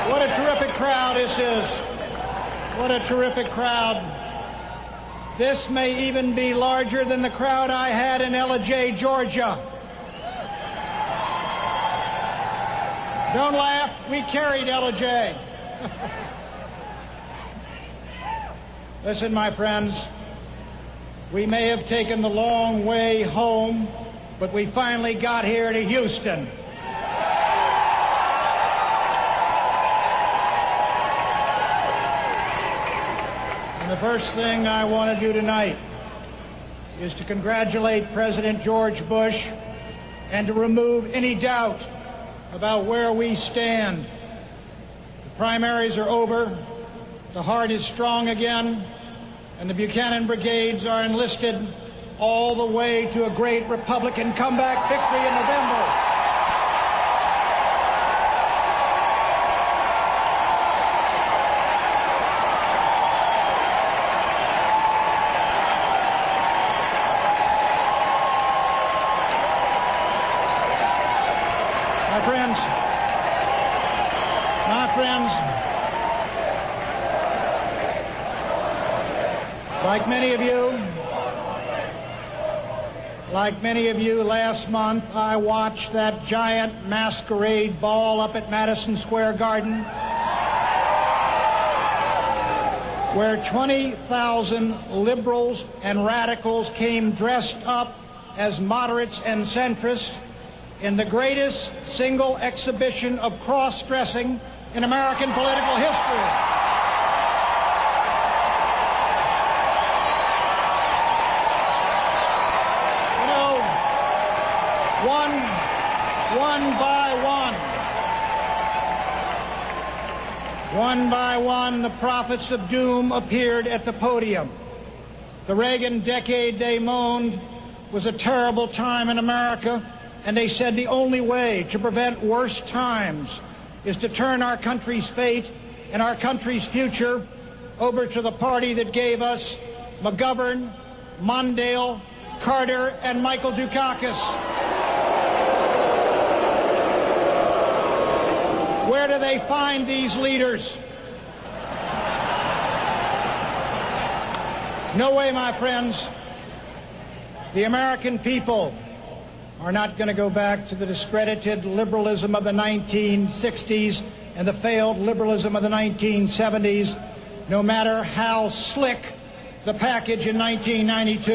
What a terrific crowd this is. What a terrific crowd. This may even be larger than the crowd I had in Ellijay, Georgia. Don't laugh. We carried Ellijay. Listen, my friends, we may have taken the long way home, but we finally got here to Houston. And the first thing I want to do tonight is to congratulate President George Bush and to remove any doubt about where we stand. The primaries are over, the heart is strong again, and the Buchanan brigades are enlisted all the way to a great Republican comeback victory in November. My friends, like many of you, last month I watched that giant masquerade ball up at Madison Square Garden, where 20,000 liberals and radicals came dressed up as moderates and centrists in the greatest single exhibition of cross-dressing in American political history. You know, one by one, the prophets of doom appeared at the podium. The Reagan decade, they moaned, was a terrible time in America. And they said the only way to prevent worse times is to turn our country's fate and our country's future over to the party that gave us McGovern, Mondale, Carter, and Michael Dukakis. Where do they find these leaders? No way, my friends. The American people are not going to go back to the discredited liberalism of the 1960s and the failed liberalism of the 1970s, no matter how slick the package in 1992.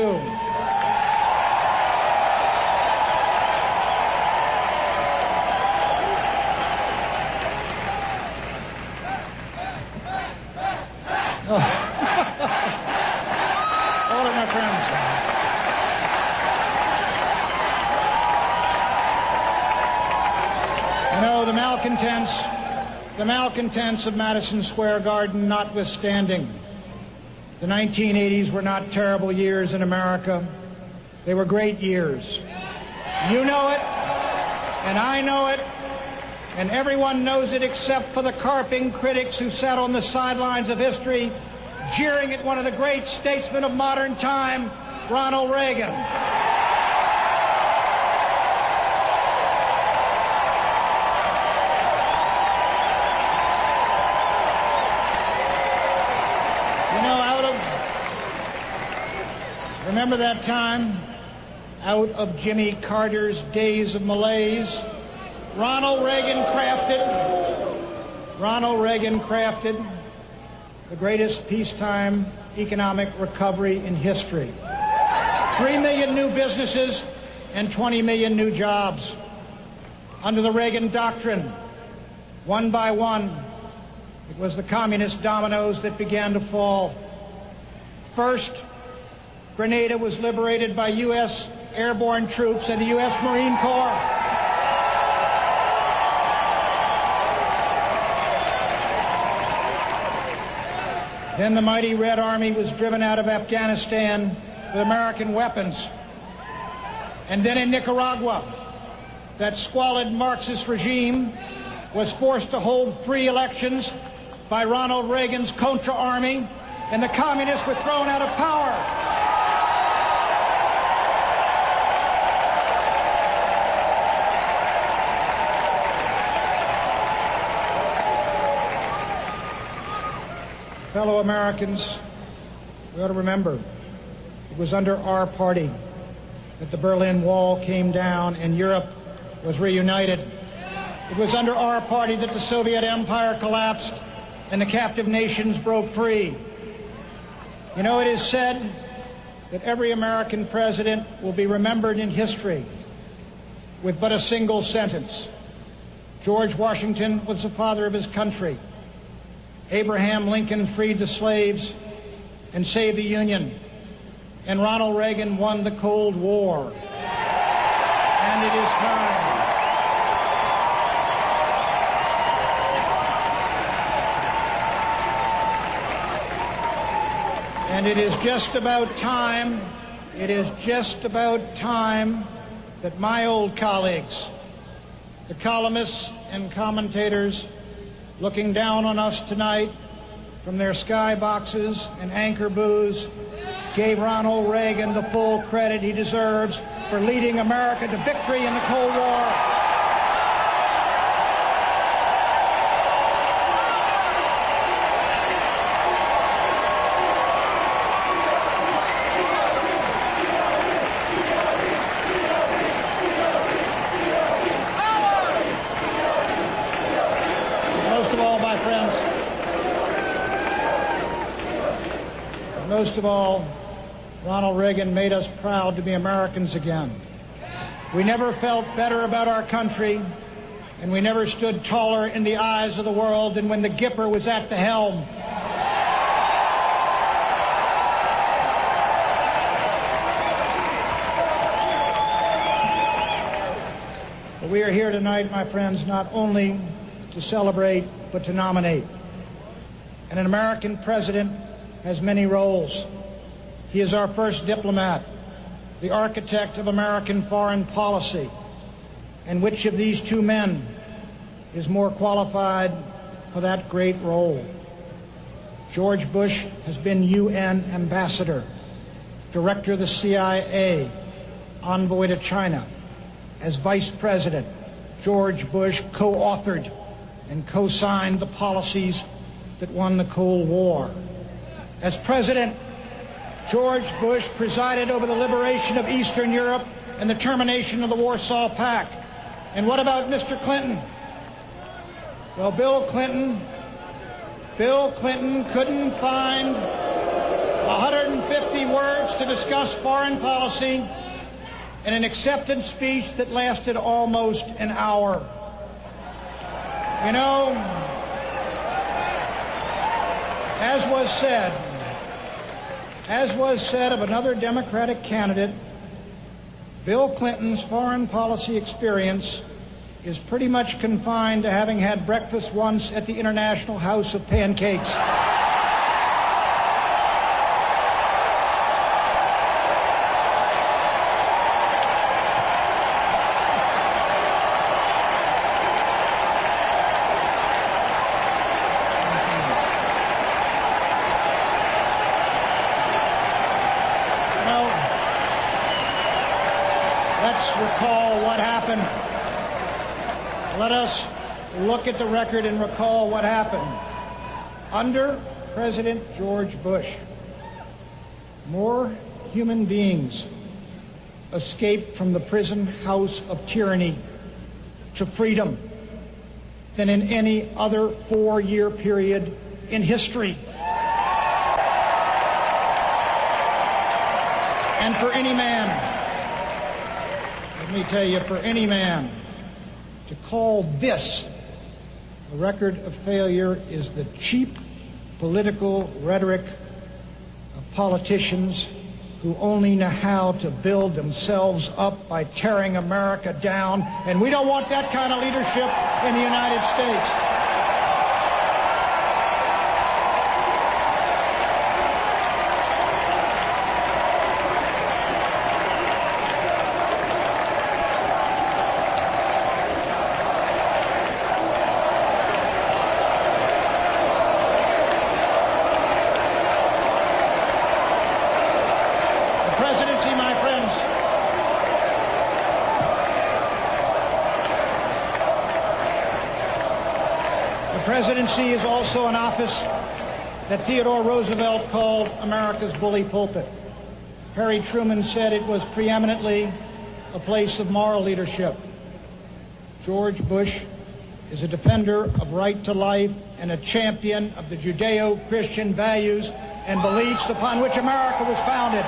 Hold it, my friends. You know, the malcontents of Madison Square Garden notwithstanding, the 1980s were not terrible years in America. They were great years. You know it, and I know it, and everyone knows it except for the carping critics who sat on the sidelines of history jeering at one of the great statesmen of modern time, Ronald Reagan. Remember that time? Out of Jimmy Carter's days of malaise, Ronald Reagan crafted the greatest peacetime economic recovery in history. 3 million new businesses and 20 million new jobs. Under the Reagan doctrine, one by one, it was the communist dominoes that began to fall. First, Grenada was liberated by U.S. airborne troops and the U.S. Marine Corps. Then the mighty Red Army was driven out of Afghanistan with American weapons. And then in Nicaragua, that squalid Marxist regime was forced to hold free elections by Ronald Reagan's Contra Army, and the communists were thrown out of power. Fellow Americans, we ought to remember it was under our party that the Berlin Wall came down and Europe was reunited. It was under our party that the Soviet Empire collapsed and the captive nations broke free. You know, it is said that every American president will be remembered in history with but a single sentence. George Washington was the father of his country. Abraham Lincoln freed the slaves and saved the Union. And Ronald Reagan won the Cold War. And it is time. And it is just about time, that my old colleagues, the columnists and commentators looking down on us tonight from their skyboxes and anchor booths, gave Ronald Reagan the full credit he deserves for leading America to victory in the Cold War. Most of all, Ronald Reagan made us proud to be Americans again. We never felt better about our country, and we never stood taller in the eyes of the world than when the Gipper was at the helm. But we are here tonight, my friends, not only to celebrate, but to nominate. And an American president has many roles. He is our first diplomat, the architect of American foreign policy. And which of these two men is more qualified for that great role? George Bush has been UN ambassador, director of the CIA, envoy to China. As vice president, George Bush co-authored and co-signed the policies that won the Cold War. As president, George Bush presided over the liberation of Eastern Europe and the termination of the Warsaw Pact. And what about Mr. Clinton? Well, Bill Clinton couldn't find 150 words to discuss foreign policy in an acceptance speech that lasted almost an hour. You know, as was said of another Democratic candidate, Bill Clinton's foreign policy experience is pretty much confined to having had breakfast once at the International House of Pancakes. Recall what happened. Let us look at the record and recall what happened. Under President George Bush, more human beings escaped from the prison house of tyranny to freedom than in any other four-year period in history. And for any man, let me tell you, for any man to call this a record of failure is the cheap political rhetoric of politicians who only know how to build themselves up by tearing America down. And we don't want that kind of leadership in the United States. The presidency is also an office that Theodore Roosevelt called America's bully pulpit. Harry Truman said it was preeminently a place of moral leadership. George Bush is a defender of right to life and a champion of the Judeo-Christian values and beliefs upon which America was founded.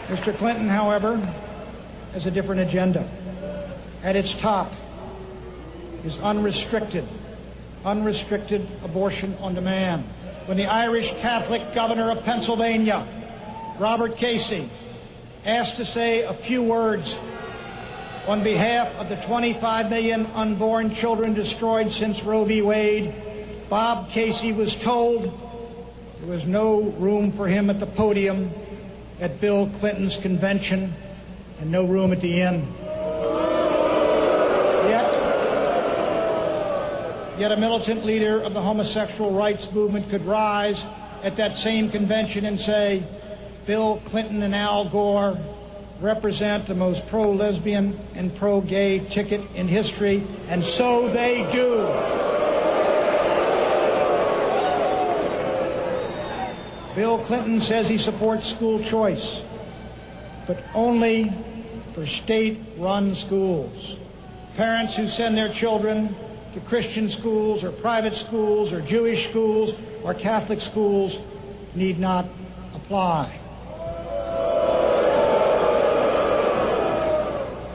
Mr. Clinton, however, has a different agenda. At its top is unrestricted abortion on demand. When the Irish Catholic governor of Pennsylvania, Robert Casey, asked to say a few words on behalf of the 25 million unborn children destroyed since Roe v. Wade, Bob Casey was told there was no room for him at the podium at Bill Clinton's convention and no room at the inn. Yet a militant leader of the homosexual rights movement could rise at that same convention and say, Bill Clinton and Al Gore represent the most pro-lesbian and pro-gay ticket in history, and so they do. Bill Clinton says he supports school choice, but only for state-run schools. Parents who send their children to Christian schools or private schools or Jewish schools or Catholic schools need not apply.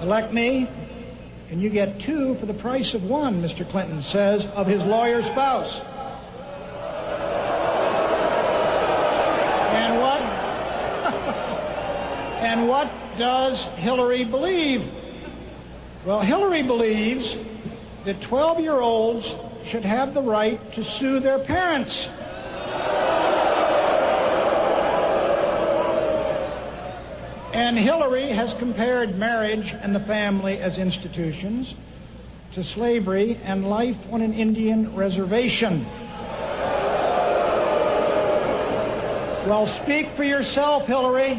Elect me, and you get two for the price of one, Mr. Clinton says of his lawyer spouse. And what does Hillary believe? Well, Hillary believes that 12-year-olds should have the right to sue their parents. And Hillary has compared marriage and the family as institutions to slavery and life on an Indian reservation. Well, speak for yourself, Hillary.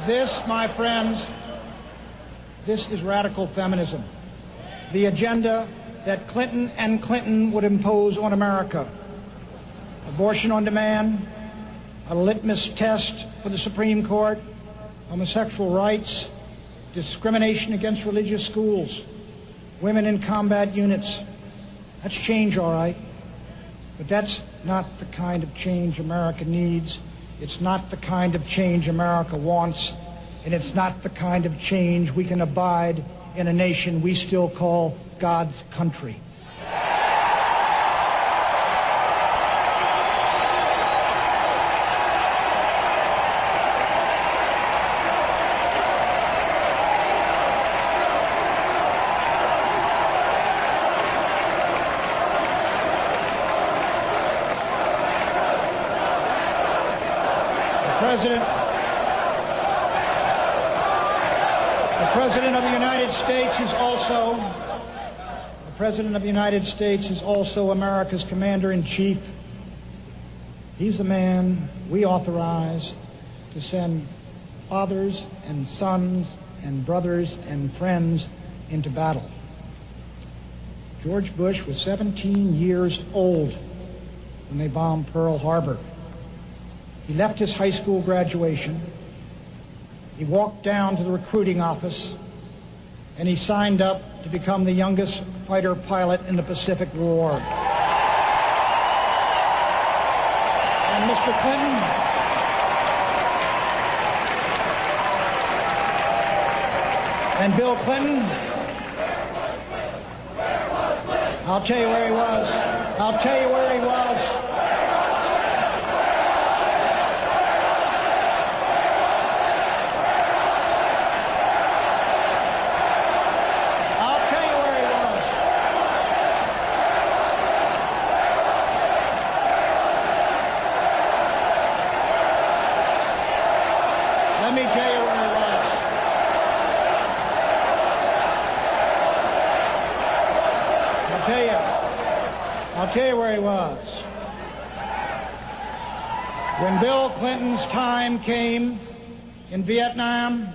This, my friends, this is radical feminism, the agenda that Clinton and Clinton would impose on America. Abortion on demand, a litmus test for the Supreme Court, homosexual rights, discrimination against religious schools, women in combat units. That's change, all right, but that's not the kind of change America needs. It's not the kind of change America wants, and it's not the kind of change we can abide in a nation we still call God's country. The President of the United States is also America's Commander-in-Chief. He's the man we authorize to send fathers and sons and brothers and friends into battle. George Bush was 17 years old when they bombed Pearl Harbor. He left his high school graduation, he walked down to the recruiting office, and he signed up to become the youngest fighter pilot in the Pacific War. And Mr. Clinton, and Bill Clinton, I'll tell you where he was. I'll tell you where he was. I'll tell you where he was. When Bill Clinton's time came in Vietnam,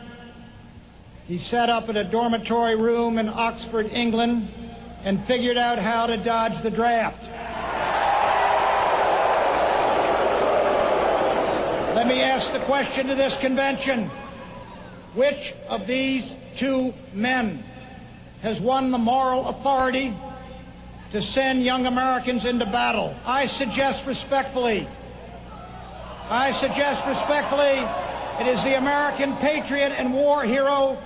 he sat up in a dormitory room in Oxford, England, and figured out how to dodge the draft. Let me ask the question to this convention. Which of these two men has won the moral authority to send young Americans into battle? I suggest respectfully, it is the American patriot and war hero,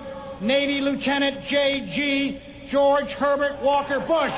Navy Lieutenant J.G. George Herbert Walker Bush.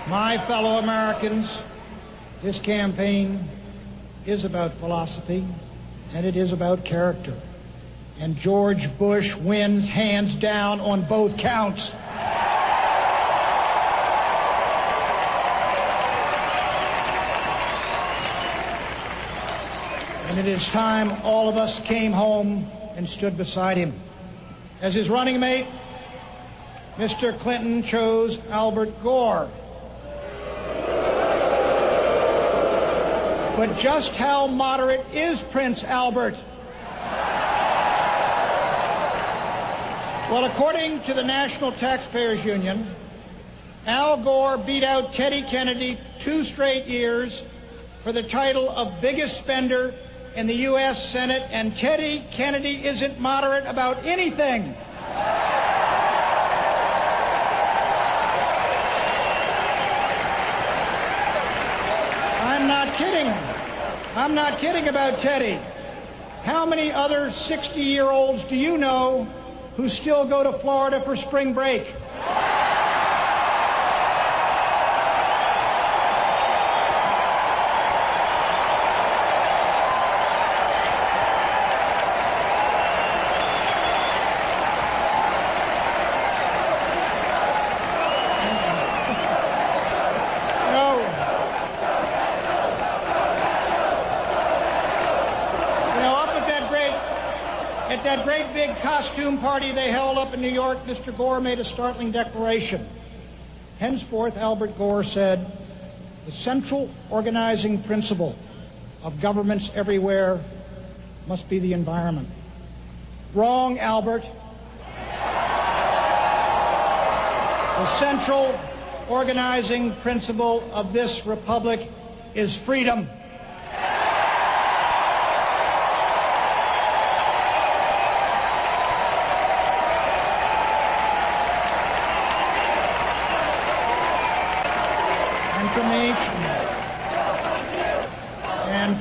My fellow Americans, this campaign is about philosophy, and it is about character. And George Bush wins hands down on both counts. And it is time all of us came home and stood beside him. As his running mate, Mr. Clinton chose Albert Gore. But just how moderate is Prince Albert? Well, according to the National Taxpayers Union, Al Gore beat out Teddy Kennedy 2 straight years for the title of biggest spender in the U.S. Senate, and Teddy Kennedy isn't moderate about anything. I'm not kidding about Teddy. How many other 60-year-olds do you know who still go to Florida for spring break? At that great big costume party they held up in New York, Mr. Gore made a startling declaration. Henceforth, Albert Gore said, the central organizing principle of governments everywhere must be the environment. Wrong, Albert. The central organizing principle of this republic is freedom.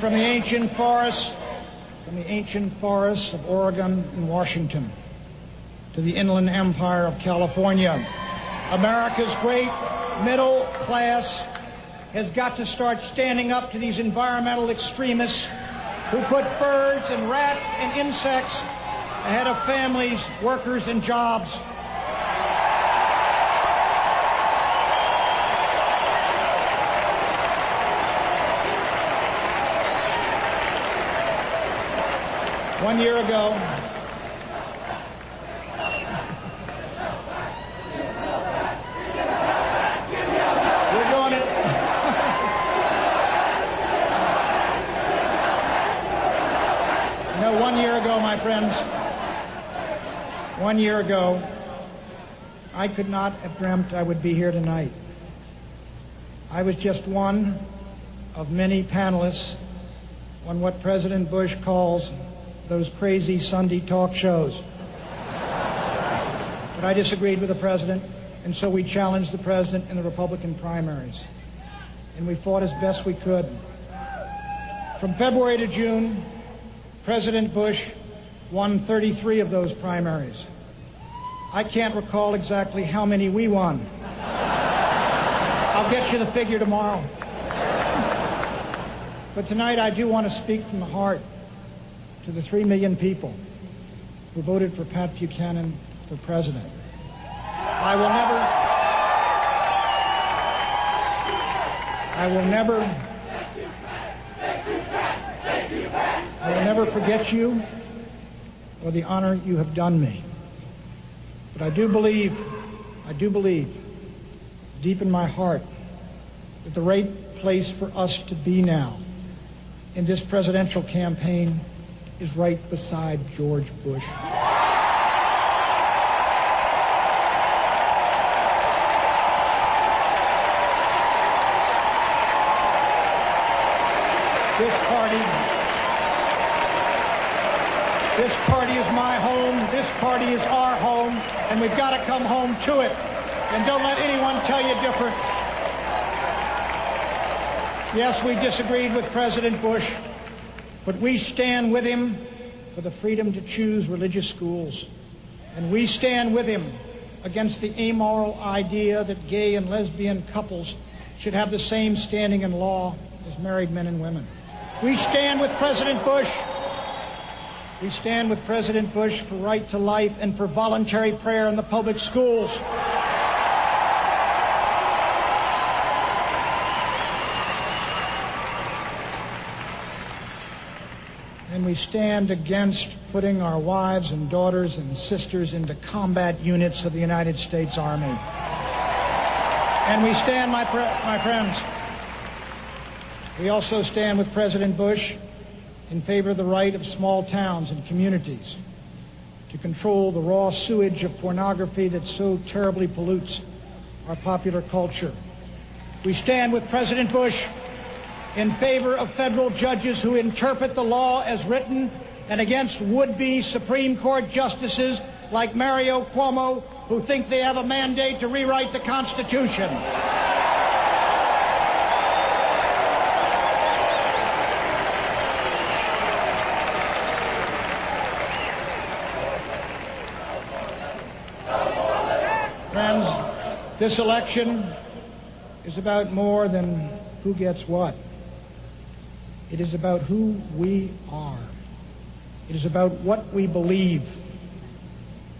From the ancient forests of Oregon and Washington to the inland empire of California, America's great middle class has got to start standing up to these environmental extremists who put birds and rats and insects ahead of families, workers, and jobs. One year ago, we're doing it. You know, 1 year ago, my friends, 1 year ago, I could not have dreamt I would be here tonight. I was just one of many panelists on what President Bush calls those crazy Sunday talk shows. But I disagreed with the president, and so we challenged the president in the Republican primaries. And we fought as best we could. From February to June, President Bush won 33 of those primaries. I can't recall exactly how many we won. I'll get you the figure tomorrow. But tonight I do want to speak from the heart to the 3 million people who voted for Pat Buchanan for president. I will never forget you or the honor you have done me. But I do believe deep in my heart that the right place for us to be now in this presidential campaign is right beside George Bush. This party is my home, this party is our home, and we've got to come home to it. And don't let anyone tell you different. Yes, we disagreed with President Bush, but we stand with him for the freedom to choose religious schools. And we stand with him against the amoral idea that gay and lesbian couples should have the same standing in law as married men and women. We stand with President Bush. We stand with President Bush for right to life and for voluntary prayer in the public schools. And we stand against putting our wives and daughters and sisters into combat units of the United States Army. And we stand, my friends, we also stand with President Bush in favor of the right of small towns and communities to control the raw sewage of pornography that so terribly pollutes our popular culture. We stand with President Bush in favor of federal judges who interpret the law as written and against would-be Supreme Court justices like Mario Cuomo who think they have a mandate to rewrite the Constitution. Friends, this election is about more than who gets what. It is about who we are. It is about what we believe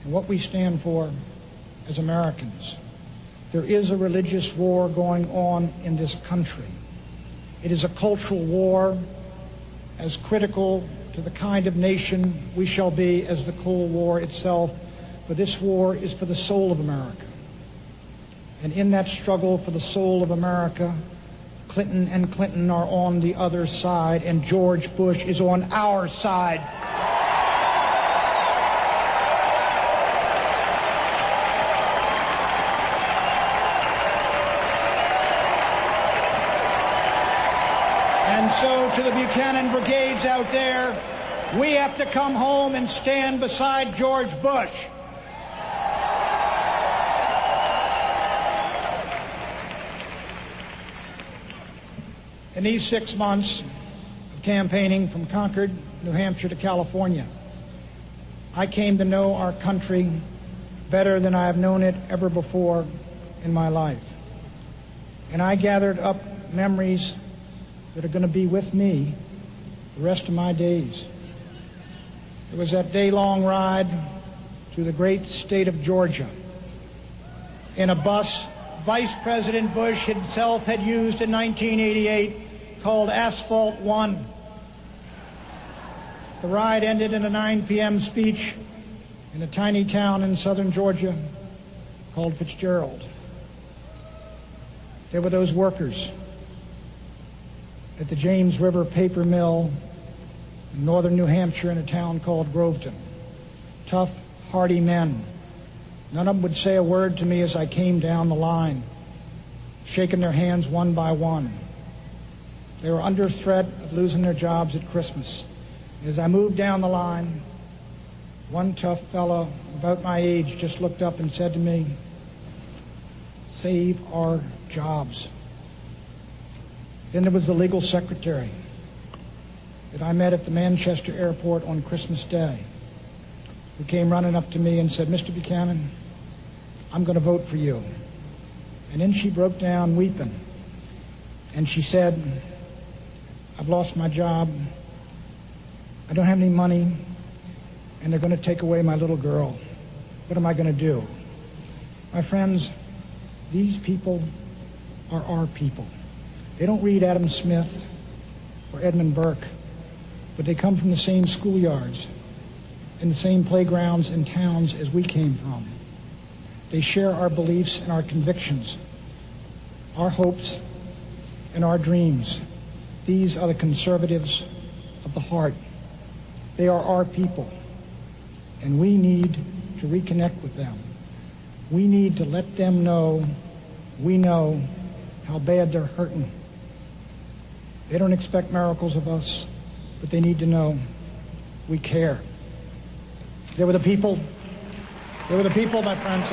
and what we stand for as Americans. There is a religious war going on in this country. It is a cultural war as critical to the kind of nation we shall be as the Cold War itself. But this war is for the soul of America. And in that struggle for the soul of America, Clinton and Clinton are on the other side, and George Bush is on our side. And so to the Buchanan brigades out there, we have to come home and stand beside George Bush. In these 6 months of campaigning from Concord, New Hampshire to California, I came to know our country better than I have known it ever before in my life. And I gathered up memories that are going to be with me the rest of my days. It was that day-long ride through the great state of Georgia in a bus Vice President Bush himself had used in 1988 called Asphalt One. The ride ended in a 9 p.m. speech in a tiny town in southern Georgia called Fitzgerald. There were those workers at the James River paper mill in northern New Hampshire in a town called Groveton. Tough, hardy men. None of them would say a word to me as I came down the line, shaking their hands one by one. They were under threat of losing their jobs at Christmas. As I moved down the line, one tough fellow about my age just looked up and said to me, "Save our jobs." Then there was the legal secretary that I met at the Manchester airport on Christmas Day, who came running up to me and said, "Mr. Buchanan, I'm going to vote for you." And then she broke down weeping. And she said, I've lost my job. I don't have any money, and they're going to take away my little girl. What am I going to do? My friends, these people are our people. They don't read Adam Smith or Edmund Burke, but they come from the same schoolyards and the same playgrounds and towns as we came from. They share our beliefs and our convictions, our hopes and our dreams. These are the conservatives of the heart. They are our people, and we need to reconnect with them. We need to let them know we know how bad they're hurting. They don't expect miracles of us, but they need to know we care. They were the people, my friends.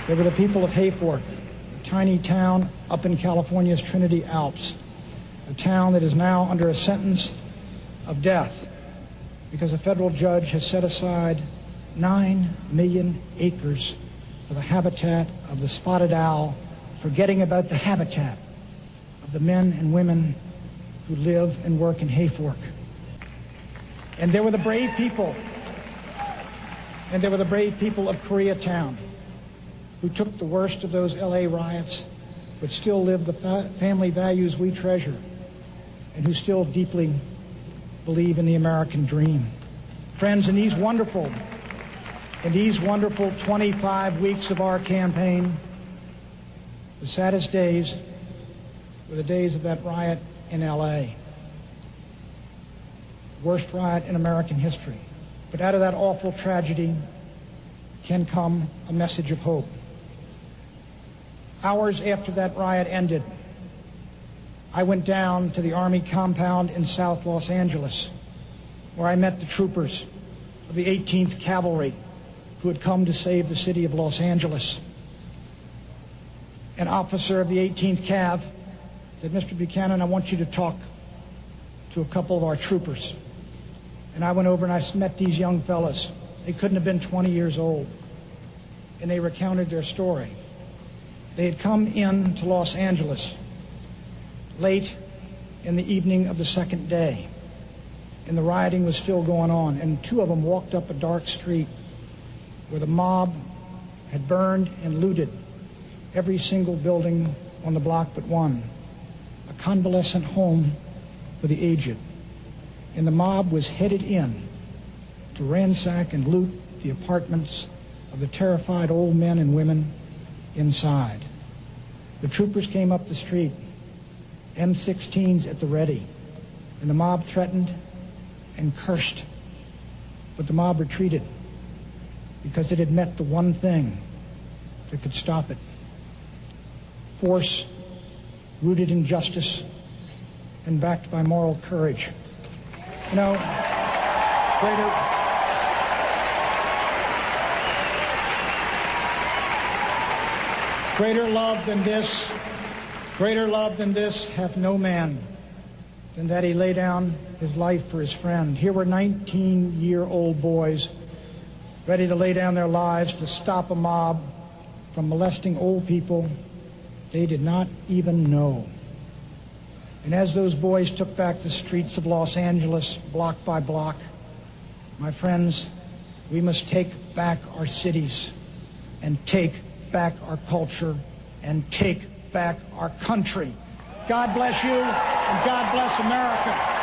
They were the people of Hayfork, a tiny town up in California's Trinity Alps, a town that is now under a sentence of death because a federal judge has set aside 9 million acres for the habitat of the spotted owl, forgetting about the habitat of the men and women who live and work in Hayfork. And there were the brave people, and there were the brave people of Koreatown, who took the worst of those LA riots, but still live the family values we treasure, and who still deeply believe in the American dream. Friends, in these wonderful 25 weeks of our campaign, the saddest days were the days of that riot in LA. Worst riot in American history. But out of that awful tragedy can come a message of hope. Hours after that riot ended, I went down to the Army compound in South Los Angeles, where I met the troopers of the 18th Cavalry who had come to save the city of Los Angeles. An officer of the 18th Cav said, "Mr. Buchanan, I want you to talk to a couple of our troopers." And I went over and I met these young fellas. They couldn't have been 20 years old. And they recounted their story. They had come in to Los Angeles late in the evening of the second day, and the rioting was still going on, and 2 of them walked up a dark street where the mob had burned and looted every single building on the block but one, a convalescent home for the aged. And the mob was headed in to ransack and loot the apartments of the terrified old men and women inside. The troopers came up the street, M16s at the ready, and the mob threatened and cursed. But the mob retreated because it had met the one thing that could stop it: force rooted in justice and backed by moral courage. You know, greater love than this hath no man, than that he lay down his life for his friend. Here were 19-year-old boys ready to lay down their lives to stop a mob from molesting old people they did not even know. And as those boys took back the streets of Los Angeles, block by block, my friends, we must take back our cities and take back our culture and take back our country. God bless you, and God bless America.